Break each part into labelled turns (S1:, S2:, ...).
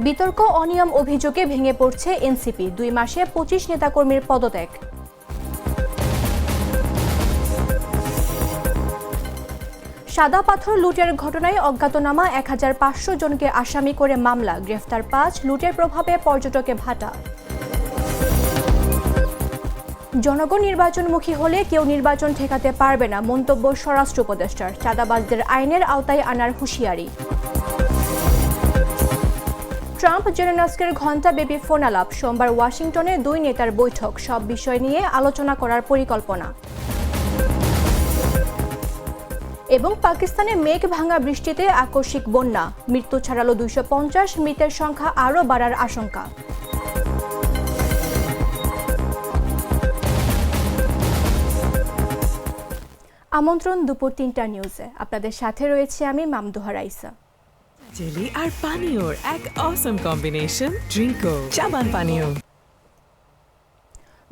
S1: বিতর্ক অনিয়ম অভিযোগে ভেঙে পড়ছে এনসিপি, ২ মাসে ২৫ নেতাকর্মীর পদত্যাগ। সাদা পাথর লুটের ঘটনায় অজ্ঞাতনামা ১৫০০ জনকে আসামি করে মামলা, গ্রেফতার ৫, লুটের প্রভাবে পর্যটকে ভাটা। জনগণ নির্বাচনমুখী হলে কেউ নির্বাচন ঠেকাতে পারবে না, মন্তব্য স্বরাষ্ট্র উপদেষ্টার। চাঁদাবাজদের আইনের আওতায় আনার হুঁশিয়ারি। ট্রাম্প জেলেনস্কির ঘণ্টাব্যাপী ফোনালাপ, সোমবার ওয়াশিংটনে ২ নেতার বৈঠক, সব বিষয় নিয়ে আলোচনা করার পরিকল্পনা। এবং পাকিস্তানে মেঘ ভাঙা বৃষ্টিতে আকস্মিক বন্যা, মৃত্যু ছাড়ালো ২৫০, মৃতের সংখ্যা আরও বাড়ার আশঙ্কা। আমন্ত্রণ দুপুর ৩টা নিউজে, আপনাদের সাথে রয়েছে আমি মামদুহা রাইসা।
S2: জেলি আর পানীয়র এক অসম কম্বিনেশন, ড্রিঙ্কো চাবান পানীয়।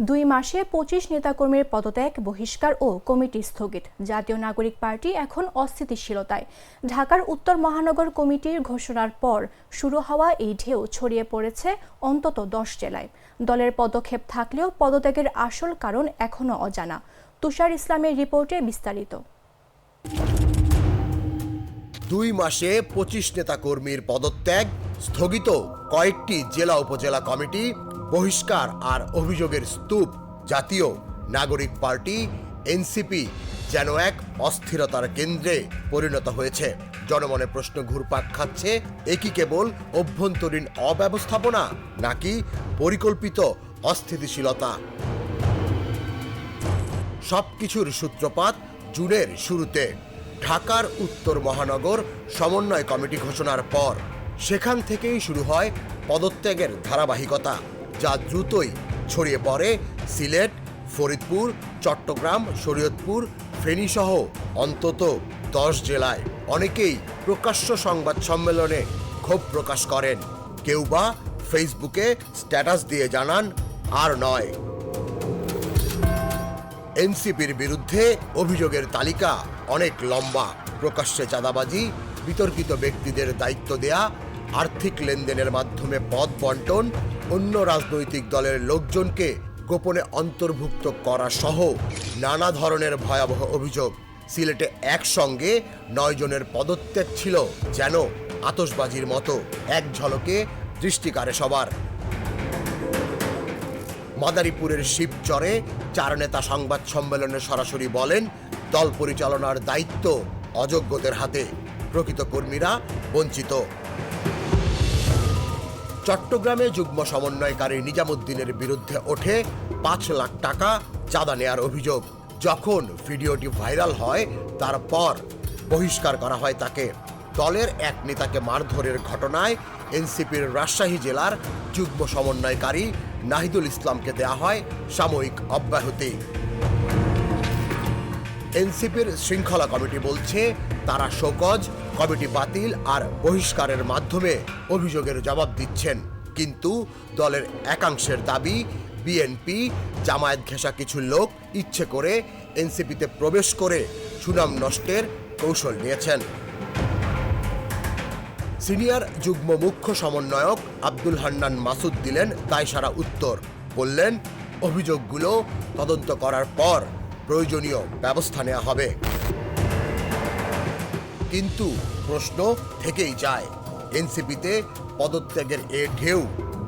S1: ২ মাসে ২৫ নেতাকর্মীর পদত্যাগ, বহিষ্কার ও কমিটি স্থগিত। জাতীয় নাগরিক পার্টি এখন অস্থিতিশীলতায়। ঢাকার উত্তর মহানগর কমিটির ঘোষণার পর শুরু হওয়া এই ঢেউ ছড়িয়ে পড়েছে অন্তত ১০ জেলায়। দলের পদক্ষেপ থাকলেও পদত্যাগের আসল কারণ এখনও অজানা। তুষার ইসলামের রিপোর্টে বিস্তারিত।
S3: ২ মাসে ২৫ নেতাকর্মীর পদত্যাগ, স্থগিত কয়েকটি জেলা উপজেলা কমিটি, বহিষ্কার আর অভিযোগের স্তূপ। জাতীয় নাগরিক পার্টি এনসিপি যেন এক অস্থিরতার কেন্দ্রে পরিণত হয়েছে। জনমনে প্রশ্ন ঘুরপাক খাচ্ছে, এ কি কেবল অভ্যন্তরীণ অব্যবস্থাপনা নাকি পরিকল্পিত অস্থিতিশীলতা? সবকিছুর সূত্রপাত জুনের শুরুতে ঢাকার উত্তর মহানগর সমন্বয় কমিটি ঘোষণার পর। সেখান থেকেই শুরু হয় পদত্যাগের ধারাবাহিকতা, যা দ্রুতই ছড়িয়ে পড়ে সিলেট, ফরিদপুর, চট্টগ্রাম, শরীয়তপুর, ফেনীসহ অন্তত ১০ জেলায়। অনেকেই প্রকাশ্য সংবাদ সম্মেলনে ক্ষোভ প্রকাশ করেন, কেউ বা ফেসবুকে স্ট্যাটাস দিয়ে জানান আর নয়। এনসিপির বিরুদ্ধে অভিযোগের তালিকা অনেক লম্বা। প্রকাশ্যে চাঁদাবাজি, বিতর্কিত ব্যক্তিদের দায়িত্ব দেয়া, আর্থিক লেনদেনের মাধ্যমে পদ বন্টন, অন্য রাজনৈতিক দলের লোকজনকে গোপনে অন্তর্ভুক্ত করা সহ নানা ধরনের ভয়াবহ অভিযোগ। সিলেটে একসঙ্গে ৯ জনের পদত্যাগ ছিল যেন আতশবাজির মতো, এক ঝলকে দৃষ্টিকারে সবার। মাদারীপুরের শিবচরে ৪ নেতা সংবাদ সম্মেলনে সরাসরি বলেন, দল পরিচালনার দায়িত্ব অযোগ্যদের হাতে, প্রকৃত কর্মীরা বঞ্চিত। চট্টগ্রামে যুগ্ম সমন্বয়কারী নিজামুদ্দিনের বিরুদ্ধে ওঠে ৫ লাখ টাকা চাঁদা নেয়ার অভিযোগ। যখন ভিডিওটি ভাইরাল হয় তারপর বহিষ্কার করা হয় তাকে। দলের এক নেতাকে মারধরের ঘটনায় এনসিপির রাজশাহী জেলার যুগ্ম সমন্বয়কারী নাহিদুল ইসলামকে দেয়া হয় সাময়িক অব্যাহতি। এনসিপির শৃঙ্খলা কমিটি বলছে, তারা শোকজ, কমিটি বাতিল আর বহিষ্কারের মাধ্যমে অভিযোগের জবাব দিচ্ছেন। কিন্তু দলের একাংশের দাবি, বিএনপি জামায়াত ঘেঁষা কিছু লোক ইচ্ছে করে এনসিপিতে প্রবেশ করে সুনাম নষ্টের কৌশল নিয়েছেন। সিনিয়র যুগ্ম মুখ্য সমন্বয়ক আব্দুল হান্নান মাসুদ দিলেন দায়সারা উত্তর। বললেন, অভিযোগগুলো তদন্ত করার পর প্রয়োজনীয় ব্যবস্থা নেওয়া হবে। কিন্তু প্রশ্ন থেকেই যায়, এনসিপিতে পদত্যাগের এ ঢেউ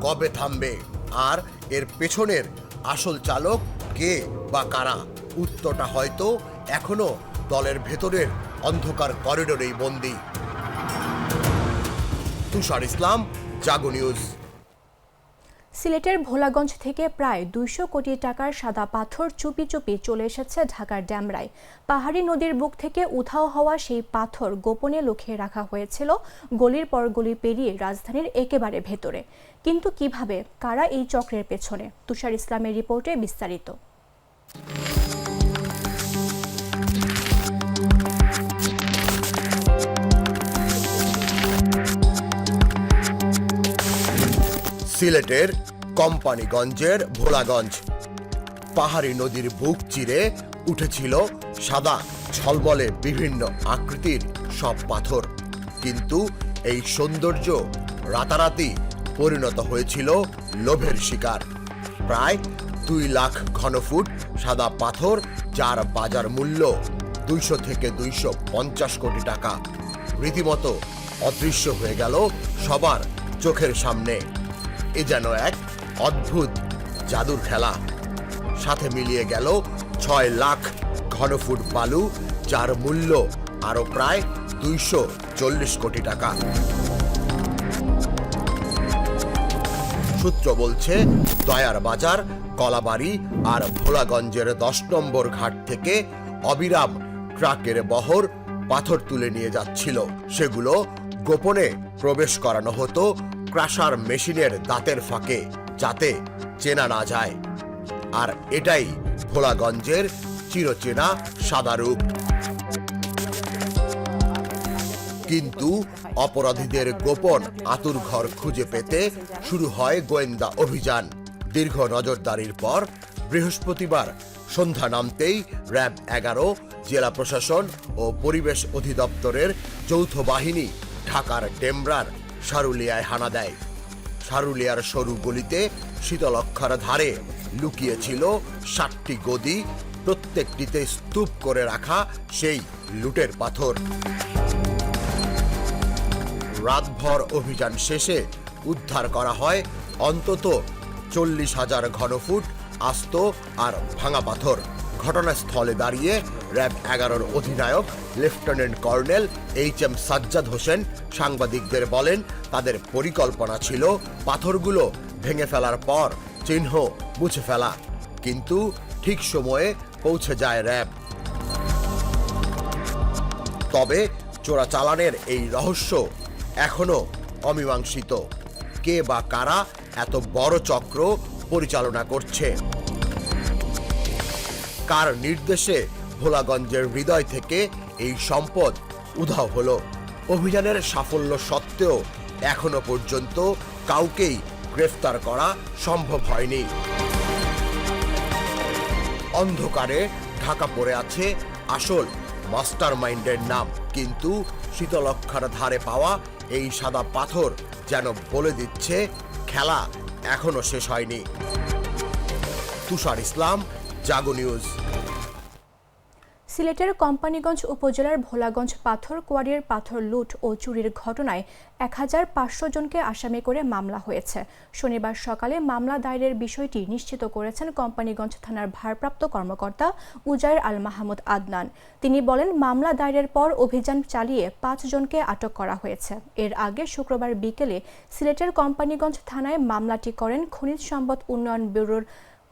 S3: কবে থামবে? আর এর পেছনের আসল চালক কে বা কারা? উত্তরটা হয়তো এখনো দলের ভেতরের অন্ধকার করিডোরেই বন্দী। তুষার ইসলাম, জাগো নিউজ।
S1: সিলেটের ভোলাগঞ্জ থেকে প্রায় ২০০ কোটি টাকার সাদা পাথর চুপি চুপি চলে এসেছে ঢাকার ড্যামরায়। পাহাড়ি নদীর বুক থেকে উধাও হওয়া সেই পাথর গোপনে লুকিয়ে রাখা হয়েছিল গলির পর গলি পেরিয়ে রাজধানীর একেবারে ভেতরে। কিন্তু কিভাবে, কারা এই চক্রের পেছনে? তুষার ইসলামের রিপোর্টে বিস্তারিত।
S3: সিলেটের কোম্পানিগঞ্জের ভোলাগঞ্জ পাহাড়ি নদীর বুক চিরে উঠেছিল সাদা ঝলমলে বিভিন্ন আকৃতির সব পাথর। কিন্তু এই সৌন্দর্য রাতারাতি পরিণত হয়েছিল লোভের শিকার। প্রায় 2 লাখ ঘনফুট সাদা পাথর, যার বাজার মূল্য 200 থেকে 250 কোটি টাকা, রীতিমতো অদৃশ্য হয়ে গেল সবার চোখের সামনে। এ যেন এক অদ্ভুত জাদুর খেলা। সাথে মিলিয়ে গেল 6 লাখ ঘনফুট বালু, যার মূল্য আরো প্রায় 240 কোটি টাকা। সূত্র বলছে, দয়ার বাজার, কলাবাড়ি আর ভোলাগঞ্জের 10 নম্বর ঘাট থেকে অবিরাম ট্রাকের বহর পাথর তুলে নিয়ে যাচ্ছিল। সেগুলো গোপনে প্রবেশ করানো হতো ক্রাশার মেশিনের দাঁতের ফাঁকে, যাতে চেনা না যায়। আর এটাই ভোলাগঞ্জের চিরচেনা সাদা রূপ। কিন্তু অপরাধীদের গোপন আতুরঘর খুঁজে পেতে শুরু হয় গোয়েন্দা অভিযান। দীর্ঘ নজরদারির পর বৃহস্পতিবার সন্ধ্যা নামতেই র্যাব 11, জেলা প্রশাসন ও পরিবেশ অধিদপ্তরের যৌথ বাহিনী ঢাকার ডেমরার সারুলিয়ায় হানা দেয়। সারুলিয়ার সরু গলিতে শীতলক্ষার ধারে লুকিয়েছিল 7টি গদি, প্রত্যেকটিতে স্তূপ করে রাখা সেই লুটের পাথর। রাতভর অভিযান শেষে উদ্ধার করা হয় অন্তত 40,000 ঘনফুট আস্ত আর ভাঙা পাথর। ঘটনাস্থলে দাঁড়িয়ে র্যাব 11-র অধিনায়ক lieutenant colonel HM Sajjad Hossain সাংবাদিকদের বলেন, তাদের পরিকল্পনা ছিল পাথরগুলো ভেঙে ফেলার পর চিহ্ন মুছে ফেলা, কিন্তু ঠিক সময়ে পৌঁছে যায় র্যাব। তবে চোরাচালানের এই রহস্য এখনো অমীমাংসিত। কে বা কারা এত বড় চক্র পরিচালনা করছে? কার নির্দেশে ভোলাগঞ্জের হৃদয় থেকে এই সম্পদ উধাও হলো? অভিযানের সাফল্য সত্ত্বেও এখনো পর্যন্ত কাউকেই গ্রেফতার করা সম্ভব হয়নি। অন্ধকারে ঢাকা পড়ে আছে আসল মাস্টার মাইন্ডের নাম, কিন্তু শীতলক্ষার ধারে পাওয়া এই সাদা পাথর যেন বলে দিচ্ছে খেলা এখনো শেষ হয়নি। তুষার ইসলাম, জাগো নিউজ।
S1: সিলেটের কোম্পানীগঞ্জ উপজেলার ভোলাগঞ্জ পাথর কোয়ারির পাথর লুট ও চুরির ঘটনায় 1500 জনকে আসামি করে মামলা হয়েছে। শনিবার সকালে মামলা দায়েরের বিষয়টি নিশ্চিত করেছেন কোম্পানীগঞ্জ থানার ভারপ্রাপ্ত কর্মকর্তা উজায়ের আল মাহমুদ আদনান। তিনি বলেন, মামলা দায়েরের পর অভিযান চালিয়ে 5 জনকে আটক করা হয়েছে। এর আগে শুক্রবার বিকেলে সিলেটের কোম্পানীগঞ্জ থানায় মামলাটি করেন খনিজ সম্পদ উন্নয়ন ব্যুরোর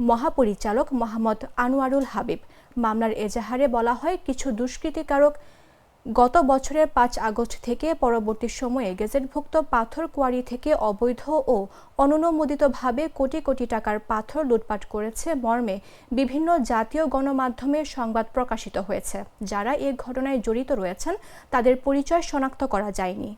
S1: মহাপরিচালক মোহাম্মদ আনোয়ারুল হাবিব। মামলার এজাহারে বলা হয়, কিছু দুষ্কৃতিকারক গত বছরের 5 আগস্ট থেকে পরবর্তী সময়ে গেজেটভুক্ত পাথর কোয়ারি থেকে অবৈধ ও অননুমোদিতভাবে কোটি কোটি টাকার পাথর লুটপাট করেছে মর্মে বিভিন্ন জাতীয় গণমাধ্যমে সংবাদ প্রকাশিত হয়েছে। যারা এ ঘটনায় জড়িত রয়েছেন তাদের পরিচয় শনাক্ত করা যায়নি।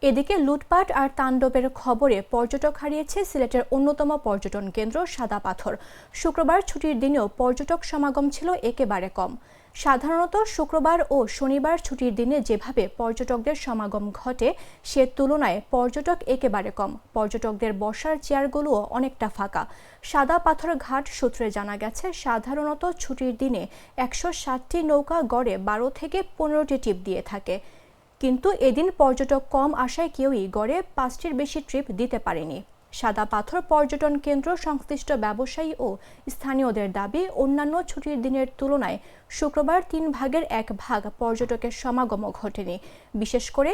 S1: এদিকে লুটপাট আর তাণ্ডবের খবরে পর্যটক হারিয়েছে সিলেটের অন্যতম পর্যটন কেন্দ্র সাদা পাথর। শুক্রবার ছুটির দিনেও পর্যটক সমাগম ছিল একেবারে কম। সাধারণত শুক্রবার ও শনিবার ছুটির দিনে যেভাবে পর্যটকদের সমাগম ঘটে, সে তুলনায় পর্যটক একেবারে কম। পর্যটকদের বসার চেয়ারগুলোও অনেকটা ফাঁকা। সাদা পাথর ঘাট সূত্রে জানা গেছে, সাধারণত ছুটির দিনে 160টি নৌকা গড়ে 12 থেকে 15টি ট্রিপ দিয়ে থাকে, কিন্তু এদিন পর্যটক কম আসায় কেউই গড়ে 5টির বেশি ট্রিপ দিতে পারেনি। সাদা পাথর পর্যটন কেন্দ্র সংশ্লিষ্ট ব্যবসায়ী ও স্থানীয়দের দাবি, অন্যান্য ছুটির দিনের তুলনায় শুক্রবার 3 ভাগের 1 ভাগ পর্যটকের সমাগমও ঘটেনি। বিশেষ করে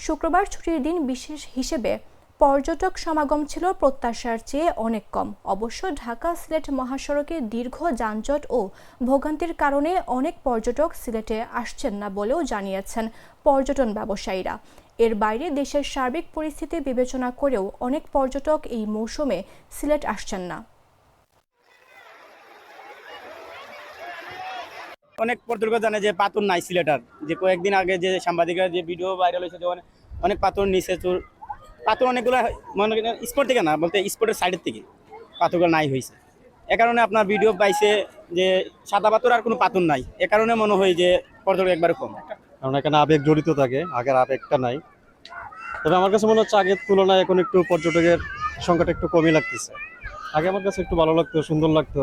S1: শুক্রবার ছুটির দিন বিশেষ হিসেবে পর্যটক সমাগম ছিল প্রত্যাশার চেয়ে অনেক কম। অবশ্য ঢাকা সিলেট মহাসড়কে দীর্ঘ যানজট ও ভোগান্তির কারণে অনেক পর্যটক সিলেটে আসছেন না বলেও জানিয়েছেন পর্যটন ব্যবসায়ীরা। এর বাইরে দেশের সার্বিক পরিস্থিতি বিবেচনা করেও অনেক পর্যটক এই মৌসুমে সিলেট আসছেন না।
S4: অনেক পর্যটক জানে যে পাথর নাই সিলেটার, যে কয়েকদিন আগে যে সাংবাদিকরা যে ভিডিও ভাইরাল হয়েছে, যে অনেক পাথর নিচে পাথর অনেকগুলো মনে করেন স্পট থেকে না, বলতে স্পটের সাইডের থেকে পাথরগুলো নাই হয়েছে। এ কারণে আপনার ভিডিও পাইছে যে সাদা পাথর আর কোনো পাথর নাই, এ কারণে মনে হয় যে পর্যটক একবারে কম।
S5: কারণ এখানে আবেগ জড়িত থাকে, আগের আবেগটা নাই। তবে আমার কাছে মনে হচ্ছে আগের তুলনায় এখন একটু পর্যটকের সংখ্যাটা একটু কমই লাগতেছে। আগে আমার কাছে একটু ভালো লাগতো, সুন্দর লাগতো,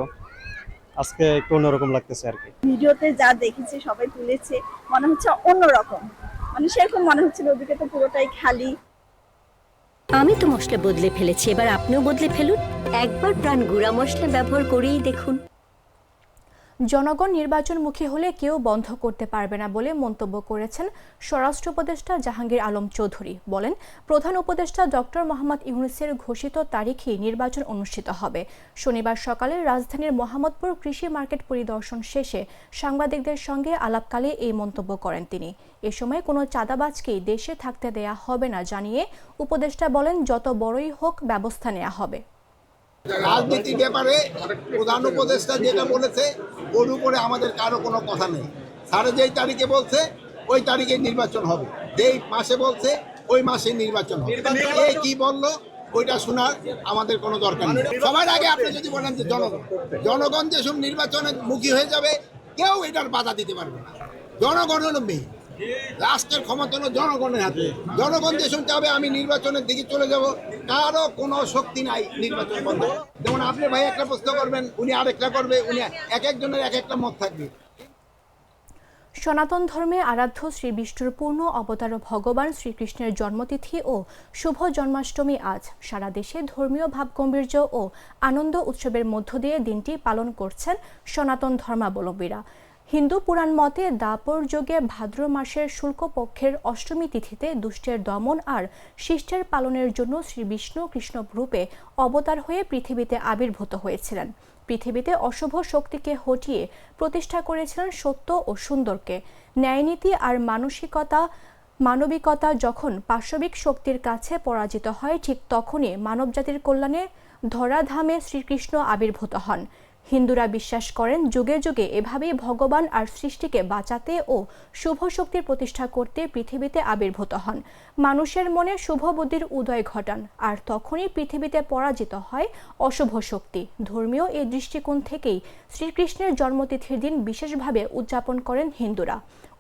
S5: আজকে একটু অন্যরকম লাগতেছে আর কি।
S6: ভিডিওতে যা দেখেছি সবাই তুলেছে, মনে হচ্ছে অন্যরকম, মানে সেরকম মনে হচ্ছিল ওদিকে তো পুরোটাই খালি।
S7: আমি তো মশলা বদলে ফেলেছি, এবার আপনিও বদলে ফেলুন। একবার প্রাণ গুঁড়া মশলা ব্যবহার করেই দেখুন।
S1: জনগণ নির্বাচনমুখী হলে কেউ বন্ধ করতে পারবে না বলে মন্তব্য করেছেন স্বরাষ্ট্র উপদেষ্টা জাহাঙ্গীর আলম চৌধুরী। বলেন, প্রধান উপদেষ্টা ডক্টর মোহাম্মদ ইউনূসের ঘোষিত তারিখেই নির্বাচন অনুষ্ঠিত হবে। শনিবার সকালে রাজধানীর মোহাম্মদপুর কৃষি মার্কেট পরিদর্শন শেষে সাংবাদিকদের সঙ্গে আলাপকালে এই মন্তব্য করেন তিনি। এ সময় কোনো চাঁদাবাজকেই দেশে থাকতে দেয়া হবে না জানিয়ে উপদেষ্টা বলেন, যত বড়ই হোক ব্যবস্থা নেওয়া হবে।
S8: রাজনীতির ব্যাপারে প্রধান উপদেষ্টা যেটা বলেছে ওর উপরে আমাদের কারো কোনো কথা নেই। স্যারে যেই তারিখে বলছে ওই তারিখে নির্বাচন হবে, যেই মাসে বলছে ওই মাসে নির্বাচন হবে। এই কি বললো ওইটা শোনার আমাদের কোনো দরকার নেই। সবার আগে আপনি যদি বলেন যে জনগণ যেসব নির্বাচনের মুখী হয়ে যাবে, কেউ এটার বাধা দিতে পারবে না। জনগণ হলো মেয়ে, রাষ্ট্রের ক্ষমতা হলো জনগণের হাতে। জনগণ যেসব চাবে আমি নির্বাচনের দিকে চলে যাব, কারো কোনো শক্তি নাই নির্বাচন বন্ধ। যেমন আপনি ভাই একটা প্রশ্ন করবেন, উনি আরেকটা করবে, উনি এক একজনের এক একটা মত থাকবে।
S1: সনাতন ধর্মে আরাধ্য শ্রী বিষ্ণুর পূর্ণ অবতার ভগবান শ্রীকৃষ্ণের জন্মতিথি ও শুভ জন্মাষ্টমী আজ। সারা দেশে ধর্মীয় ভাবগম্ভীর্য ও আনন্দ উৎসবের মধ্য দিয়ে দিনটি পালন করছেন সনাতন ধর্মাবলম্বীরা। হিন্দু পুরাণ মতে দাপর যুগে ভাদ্র মাসের শুক্লপক্ষের অষ্টমী তিথিতে দুষ্টের দমন আর শিষ্টের পালনের জন্য শ্রী বিষ্ণু কৃষ্ণ রূপে অবতার হয়ে পৃথিবীতে আবির্ভূত হয়েছিলেন। পৃথিবীতে অশুভ শক্তিকে হটিয়ে প্রতিষ্ঠা করেছিলেন সত্য ও সুন্দরকে। ন্যায়নীতি আর মানবিকতা যখন পাশবিক শক্তির কাছে পরাজিত হয়, ঠিক তখনই মানবজাতির কল্যাণে ধরাধামে শ্রীকৃষ্ণ আবির্ভূত হন। হিন্দুরা বিশ্বাস করেন, যুগে যুগে এভাবেই ভগবান আর সৃষ্টিকে বাঁচাতে ও শুভ শক্তির প্রতিষ্ঠা করতে পৃথিবীতে আবির্ভূত হন। মানুষের মনে শুভ বুদ্ধির উদয় ঘটান, আর তখনই পৃথিবীতে পরাজিত হয় অশুভ শক্তি। ধর্মীয় এই দৃষ্টিকোণ থেকেই শ্রীকৃষ্ণের জন্মতিথির দিন বিশেষভাবে উদযাপন করেন হিন্দুরা।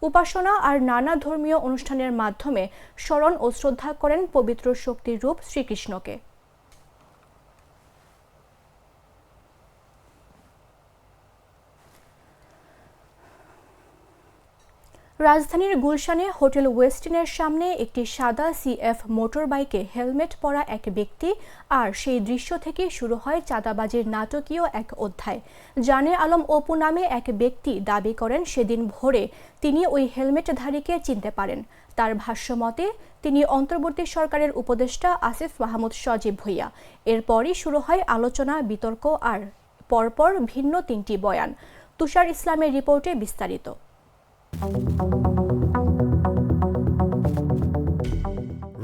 S1: উপাসনা আর নানা ধর্মীয় অনুষ্ঠানের মাধ্যমে স্মরণ ও শ্রদ্ধা করেন পবিত্র শক্তির রূপ শ্রীকৃষ্ণকে। রাজধানীর গুলশানে হোটেল ওয়েস্টিনের সামনে একটি সাদা সিএফ মোটর বাইকে হেলমেট পরা এক ব্যক্তি, আর সেই দৃশ্য থেকে শুরু হয় চাঁদাবাজির নাটকীয় এক অধ্যায়। জানে আলম অপু নামে এক ব্যক্তি দাবি করেন, সেদিন ভোরে তিনি ওই হেলমেটধারীকে চিনতে পারেন। তার ভাষ্যমতে তিনি অন্তর্বর্তী সরকারের উপদেষ্টা আসিফ মাহমুদ সজীব ভুঁইয়া। এরপরই শুরু হয় আলোচনা, বিতর্ক আর পরপর ভিন্ন তিনটি বয়ান। তুষার ইসলামের রিপোর্টে বিস্তারিত।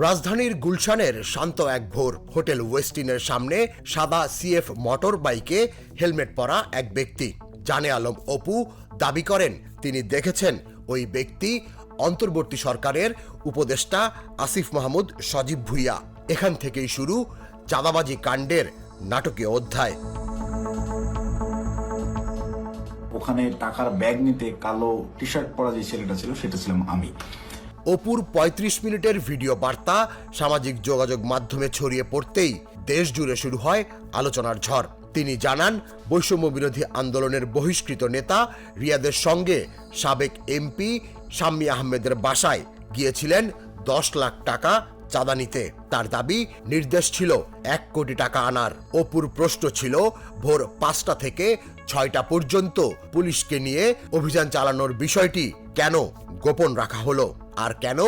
S3: রাজধানীর গুলশানের শান্ত এক ভোর, হোটেল ওয়েস্টিনের সামনে সাদা সিএফ মোটর বাইকে হেলমেট পরা এক ব্যক্তি। জানে আলম অপু দাবি করেন, তিনি দেখেছেন ওই ব্যক্তি অন্তর্বর্তী সরকারের উপদেষ্টা আসিফ মাহমুদ সজীব ভুঁইয়া। এখান থেকেই শুরু চাঁদাবাজি কাণ্ডের নাটকীয় অধ্যায়।
S9: ওখানে টাকার ব্যাগ নিতে কালো টি শার্ট পরা যে ছেলেটা ছিল সেটা ছিলাম আমি।
S3: অপুর ৩৫ মিনিটের ভিডিও বার্তা সামাজিক যোগাযোগ মাধ্যমে ছড়িয়ে পড়তেই দেশ জুড়ে শুরু হয় আলোচনার ঝড়। তিনি জানান, বৈষম্য বিরোধী আন্দোলনের বহিষ্কৃত নেতা রিয়াদের সঙ্গে সাবেক এমপি শাম্মী আহমেদের বাসায় গিয়েছিলেন ১০ লাখ টাকা চাঁদা নিতে। তার দাবি, নির্দেশ ছিল ১ কোটি টাকা আনার। অপুর প্রশ্ন ছিল, ভোর ৫টা থেকে ৬টা পর্যন্ত পুলিশকে নিয়ে অভিযান চালানোর বিষয়টি কেন গোপন রাখা হলো, আর কেন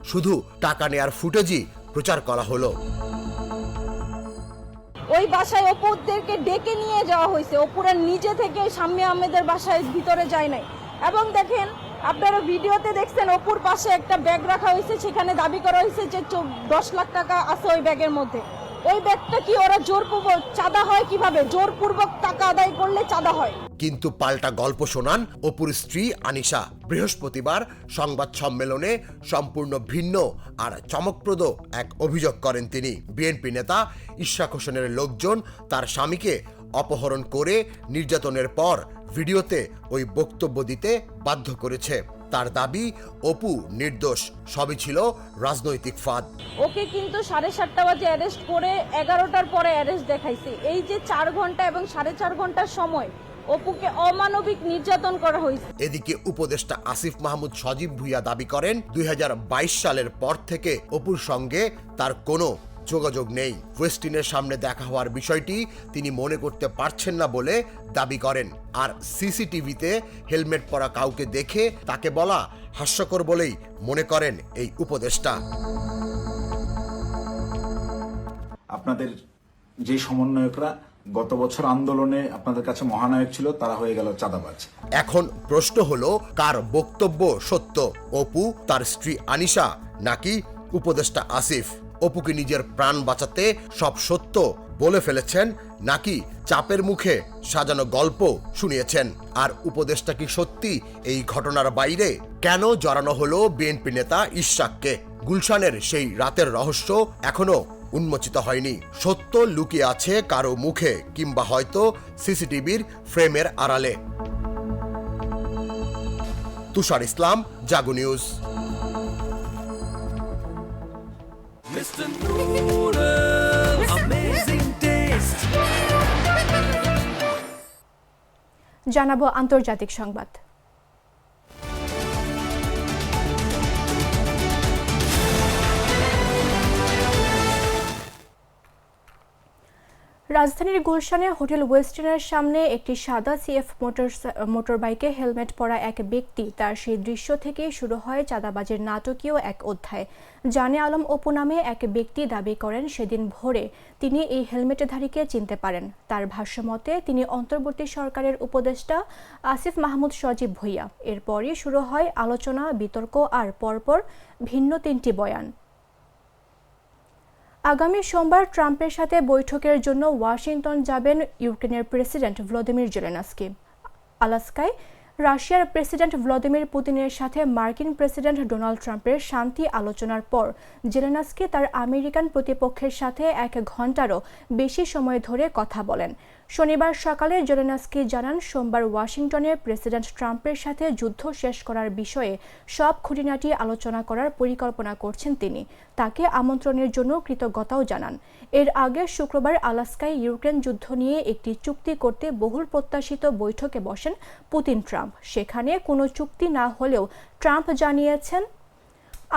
S3: শুধু টাকা নেয়ার ফুটেজই প্রচার করা হলো।
S10: ওই বাসায় অপুদেরকে ডেকে নিয়ে যাওয়া হয়েছে, অপুরা নিজে থেকে শাম্মী আহমেদের বাসায় ভিতরে যায় নাই। এবং দেখেন, আপনারা ভিডিওতে দেখছেন অপুর পাশে একটা ব্যাগ রাখা হয়েছে, সেখানে দাবি করা হয়েছে যে ১০ লাখ টাকা আছে ওই ব্যাগের মধ্যে। ওই ব্যাগটা কি ওরা জোরপূর্বক চাঁদা হয় কিভাবে? জোরপূর্বক টাকা আদায় করলে চাঁদা হয়। কিন্তু
S3: পাল্টা গল্প শোনান অপুর স্ত্রী আনিশা। বৃহস্পতিবার সংবাদ সম্মেলনে সম্পূর্ণ ভিন্ন আর চমকপ্রদ এক অভিযোগ করেন তিনি। বিএনপি নেতা ইশরাক হোসেনের লোকজন তার স্বামীকে অপহরণ করে নির্যাতনের পর ভিডিওতে ওই বক্তব্য দিতে বাধ্য করেছে। তার দাবি অপু নির্দোষ, সবই ছিল রাজনৈতিক ফাঁদ।
S10: ওকে কিন্তু 7:30 বাজে অ্যারেস্ট করে 11টার পরে অ্যারেস্ট দেখাইছে। এই যে 4 ঘন্টা এবং 4.5 ঘন্টার সময় অপুকে অমানবিক নির্যাতন করা হয়েছে।
S3: এদিকে উপদেষ্টা আসিফ মাহমুদ সজীব ভুঁইয়া দাবি করেন 2022 সালের পর থেকে অপুর সঙ্গে তার কোনো যোগাযোগ নেই। ওয়েস্টিনের সামনে দেখা হওয়ার বিষয়টি তিনি মনে করতে পারছেন না বলে দাবি করেন। আর সিসিটিভিতে হেলমেট পরা কাউকে দেখে তাকে বলা হাস্যকর বলেই মনে করেন এই উপদেষ্টা।
S9: আপনাদের যে সমন্বয়করা গত বছর আন্দোলনে আপনাদের কাছে মহানায়ক ছিল, তারা হয়ে গেল চাঁদাবাজ।
S3: এখন প্রশ্ন হলো, কার বক্তব্য সত্য, অপু, তার স্ত্রী আনিশা, নাকি উপদেষ্টা আসিফ? অপু কি নিজের প্রাণ বাঁচাতে সব সত্য বলে ফেলেছেন, নাকি চাপের মুখে সাজানো গল্প শুনিয়েছেন? আর উপদেষ্টা কি সত্যি এই ঘটনার বাইরে? কেন জড়ানো হলো বিএনপি নেতা ইশাককে? গুলশানের সেই রাতের রহস্য এখনো উন্মোচিত হয়নি। সত্য লুকিয়ে আছে কারো মুখে, কিংবা হয়তো সিসিটিভির ফ্রেমের আড়ালে। তুষার ইসলাম, জাগো নিউজ।
S1: জানাবো আন্তর্জাতিক সংবাদ। রাজধানীর গুলশানে হোটেল ওয়েস্টিনের সামনে একটি সাদা সিএফ মোটরবাইকে হেলমেট পরা এক ব্যক্তি, তার সেই দৃশ্য থেকেই শুরু হয় চাঁদাবাজের নাটকীয় এক অধ্যায়। জানে আলম অপু নামে এক ব্যক্তি দাবি করেন সেদিন ভোরে তিনি এই হেলমেটধারীকে চিনতে পারেন। তার ভাষ্যমতে তিনি অন্তর্বর্তী সরকারের উপদেষ্টা আসিফ মাহমুদ সজীব ভুঁইয়া। এরপরই শুরু হয় আলোচনা, বিতর্ক আর পরপর ভিন্ন 3টি বয়ান। আগামী সোমবার ট্রাম্পের সাথে বৈঠকের জন্য ওয়াশিংটন যাবেন ইউক্রেনের প্রেসিডেন্ট ভলোদিমির জেলেনস্কি। আলাস্কায় রাশিয়ার প্রেসিডেন্ট ভ্লাদিমির পুতিনের সাথে মার্কিন প্রেসিডেন্ট ডোনাল্ড ট্রাম্পের শান্তি আলোচনার পর জেলেনস্কি তার আমেরিকান প্রতিপক্ষের সাথে 1 ঘণ্টারও বেশি সময় ধরে কথা বলেন। শনিবার সকালে জেলেনস্কি জানান, সোমবার ওয়াশিংটনে প্রেসিডেন্ট ট্রাম্পের সাথে যুদ্ধ শেষ করার বিষয়ে সব খুঁটিনাটি আলোচনা করার পরিকল্পনা করছেন তিনি। তাকে আমন্ত্রণের জন্য কৃতজ্ঞতাও জানান। এর আগে শুক্রবার আলাস্কায় ইউক্রেন যুদ্ধ নিয়ে একটি চুক্তি করতে বহুল প্রত্যাশিত বৈঠকে বসেন পুতিন ট্রাম্প। সেখানে কোনো চুক্তি না হলেও ট্রাম্প জানিয়েছেন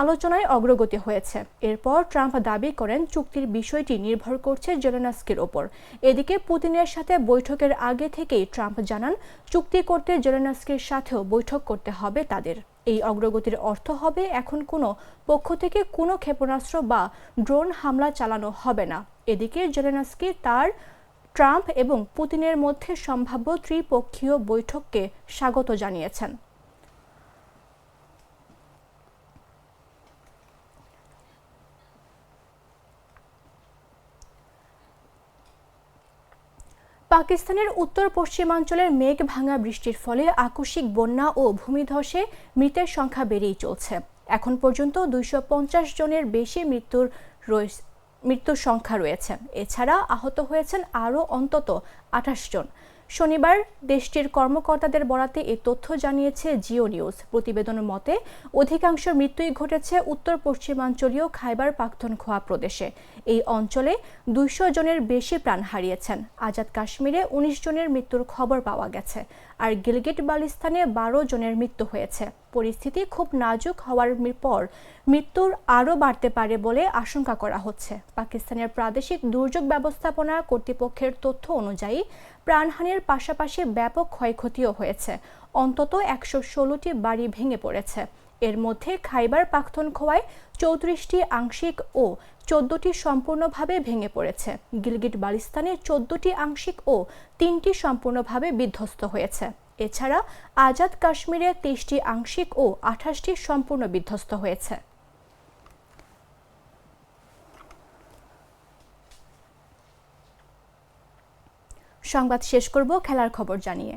S1: আলোচনায় অগ্রগতি হয়েছে। এরপর ট্রাম্প দাবি করেন চুক্তির বিষয়টি নির্ভর করছে জেলেনস্কির ওপর। এদিকে পুতিনের সাথে বৈঠকের আগে থেকেই ট্রাম্প জানান চুক্তি করতে জেলেনস্কির সাথেও বৈঠক করতে হবে তাদের। এই অগ্রগতির অর্থ হবে এখন কোনো পক্ষ থেকে কোনো ক্ষেপণাস্ত্র বা ড্রোন হামলা চালানো হবে না। এদিকে জেলেনস্কি তার ট্রাম্প এবং পুতিনের মধ্যে সম্ভাব্য ত্রিপক্ষীয় বৈঠককে স্বাগত জানিয়েছেন। পাকিস্তানের উত্তর পশ্চিমাঞ্চলের মেঘ ভাঙা বৃষ্টির ফলে আকস্মিক বন্যা ও ভূমিধসে মৃতের সংখ্যা বেড়েই চলছে। এখন পর্যন্ত 250 জনের বেশি মৃত্যুর সংখ্যা রয়েছে। এছাড়া আহত হয়েছেন আরও অন্তত 28 জন। শনিবার দেশটির কর্মকর্তাদের বরাতে এ তথ্য জানিয়েছে জিও নিউজ। প্রতিবেদনের মতে অধিকাংশ মৃত্যুই ঘটেছে উত্তর পশ্চিমাঞ্চলীয় খাইবার পাখতুনখোয়া প্রদেশে। এই অঞ্চলে 200 জনের বেশি প্রাণ হারিয়েছেন। আজাদ কাশ্মীরে 19 জনের মৃত্যুর খবর পাওয়া গেছে, আর গিলগিট বালতিস্তানে 12 জনের মৃত্যু হয়েছে। পরিস্থিতি খুব নাজুক হওয়ার পর মৃত্যুর আরও বাড়তে পারে বলে আশঙ্কা করা হচ্ছে। পাকিস্তানের প্রাদেশিক দুর্যোগ ব্যবস্থাপনা কর্তৃপক্ষের তথ্য অনুযায়ী প্রাণহানির পাশাপাশি ব্যাপক ক্ষয়ক্ষতিও হয়েছে। অন্তত 116টি বাড়ি ভেঙে পড়েছে। এর মধ্যে খাইবার পাখতুনখোয়ায় 34টি আংশিক ও 14টি সম্পূর্ণভাবে ভেঙে পড়েছে। গিলগিট বালতিস্তানে 14টি আংশিক ও 3টি সম্পূর্ণভাবে বিধ্বস্ত হয়েছে। এছাড়া আজাদ কাশ্মীরে 23টি আংশিক ও 28টি সম্পূর্ণ বিধ্বস্ত হয়েছে। সংবাদ শেষ করব খেলার খবর জানিয়ে।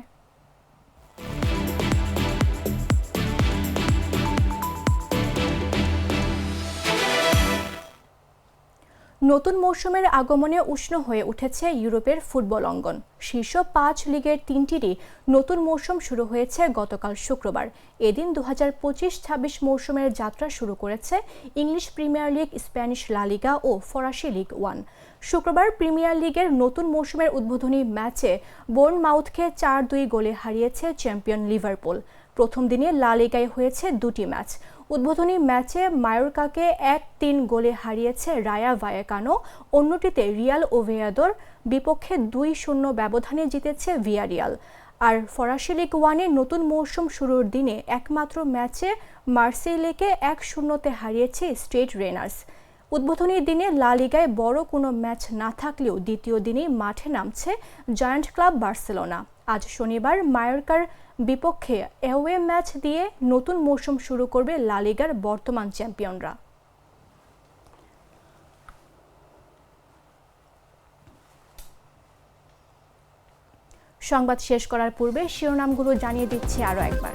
S1: নতুন মৌসুমের আগমনে উষ্ণ হয়ে উঠেছে ইউরোপের ফুটবল অঙ্গন। শীর্ষ 5 লিগের 3টিরই নতুন মৌসুম শুরু হয়েছে গতকাল শুক্রবার। এদিন 2025-26 মৌসুমের যাত্রা শুরু করেছে ইংলিশ প্রিমিয়ার লিগ, স্প্যানিশ লা লিগা ও ফরাসি লিগ 1। শুক্রবার প্রিমিয়ার লিগের নতুন মৌসুমের উদ্বোধনী ম্যাচে বোর্নমাউথকে 4-2 গোলে হারিয়েছে চ্যাম্পিয়ন লিভারপুল। প্রথম দিনে লা লিগায় হয়েছে 2টি ম্যাচ। উদ্বোধনী ম্যাচে মায়োর্কাকে 1-3 গোলে হারিয়েছে রায়া ভায়েকানো, অন্যটিতে রিয়াল ওভিয়েদোর বিপক্ষে 2-0 ব্যবধানে জিতেছে ভিয়ারিয়াল। আর ফরাসি লিগ 1-এ নতুন মৌসুম শুরুর দিনে একমাত্র ম্যাচে মার্সেইলেকে 1-0-তে হারিয়েছে স্টেড রেনার্স। উদ্বোধনী দিনে লা লিগায় বড় কোনো ম্যাচ না থাকলেও দ্বিতীয় দিনেই মাঠে নামছে জায়ান্ট ক্লাব বার্সেলোনা। আজ শনিবার মায়োর্কার বিপক্ষে অ্যাওয়ে ম্যাচ দিয়ে নতুন মৌসুম শুরু করবে লা লিগার বর্তমান চ্যাম্পিয়নরা। সংবাদ শেষ করার পূর্বে শিরোনামগুলো জানিয়ে দিচ্ছি আরও একবার।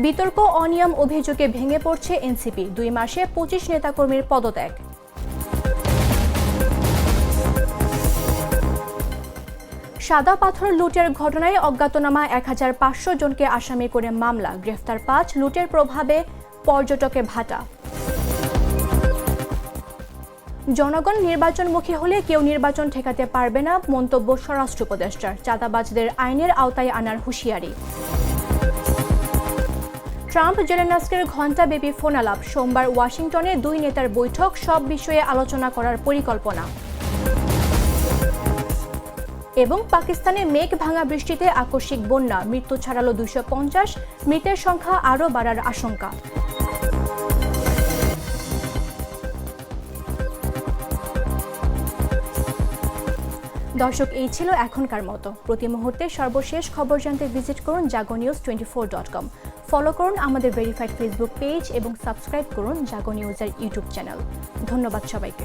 S1: বিতর্ক অনিয়ম অভিযোগে ভেঙে পড়ছে এনসিপি, 2 মাসে 25 নেতাকর্মীর পদত্যাগ। সাদা পাথর লুটের ঘটনায় অজ্ঞাতনামা 1500 জনকে আসামি করে মামলা, গ্রেফতার 5, লুটের প্রভাবে পর্যটকে ভাটা। জনগণ নির্বাচনমুখী হলে কেউ নির্বাচন ঠেকাতে পারবে না, মন্তব্য স্বরাষ্ট্র উপদেষ্টার। চাঁদাবাজদের আইনের আওতায় আনার হুঁশিয়ারি। ট্রাম্প জেলেনস্কির ঘণ্টাব্যাপী ফোনালাপ, সোমবার ওয়াশিংটনে 2 নেতার বৈঠক, সব বিষয়ে আলোচনা করার পরিকল্পনা। এবং পাকিস্তানে মেঘ ভাঙা বৃষ্টিতে আকস্মিক বন্যা, মৃত্যু ছাড়ালো 250, মৃতের সংখ্যা আরও বাড়ার আশঙ্কা। দর্শক, এই ছিল এখনকার মতো। প্রতি মুহূর্তে সর্বশেষ খবর জানতে ভিজিট করুন jagonews24.com। ফলো করুন আমাদের ভেরিফাইড ফেসবুক পেজ এবং সাবস্ক্রাইব করুন জাগো নিউজের ইউটিউব চ্যানেল। ধন্যবাদ সবাইকে।